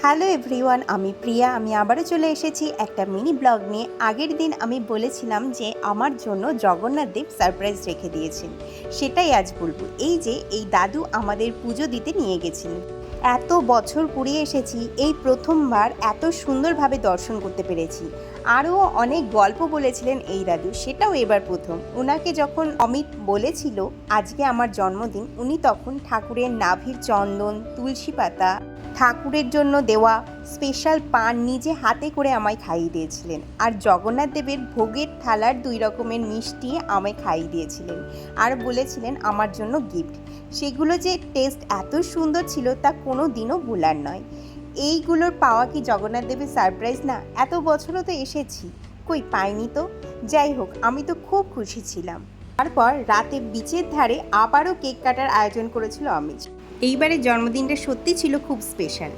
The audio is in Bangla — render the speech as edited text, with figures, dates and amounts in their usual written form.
হ্যালো এভরিওয়ান, আমি প্রিয়া। আমি আবারও চলে এসেছি একটা মিনি ব্লগ নিয়ে। আগের দিন আমি বলেছিলাম যে আমার জন্য জগন্নাথ দেব সারপ্রাইজ রেখে দিয়েছেন, সেটাই আজ বলবো। এই দাদু আমাদের পুজো দিতে নিয়ে গেছিলেন। এত বছর পুড়িয়ে এসেছি, এই প্রথমবার এত সুন্দরভাবে দর্শন করতে পেরেছি। আরও অনেক গল্প বলেছিলেন এই দাদু, সেটাও এবার প্রথম। ওনাকে যখন অমিত বলেছিল আজকে আমার জন্মদিন, উনি তখন ঠাকুরের নাভির চন্দন, তুলসী পাতা, ঠাকুরের জন্য দেওয়া স্পেশাল পান নিজে হাতে করে আমায় খাইয়ে দিয়েছিলেন। আর জগন্নাথ দেবের ভোগের থালার 2 রকমের মিষ্টি আমায় খাইয়ে দিয়েছিলেন। আর বলেছিলেন আমার জন্য গিফট। সেগুলো যে টেস্ট এত সুন্দর ছিল তা কোনো দিনও ভোলার নয়। এইগুলোর পাওয়া কি জগন্নাথ দেবের সারপ্রাইজ না? এত বছরও তো এসেছি, কই পাইনি তো। যাই হোক, আমি তো খুব খুশি ছিলাম। তারপর রাতে বিচের ধারে আবারও কেক কাটার আয়োজন করেছিল অমিত। এইবারের জন্মদিনটা সত্যি ছিল খুব স্পেশাল।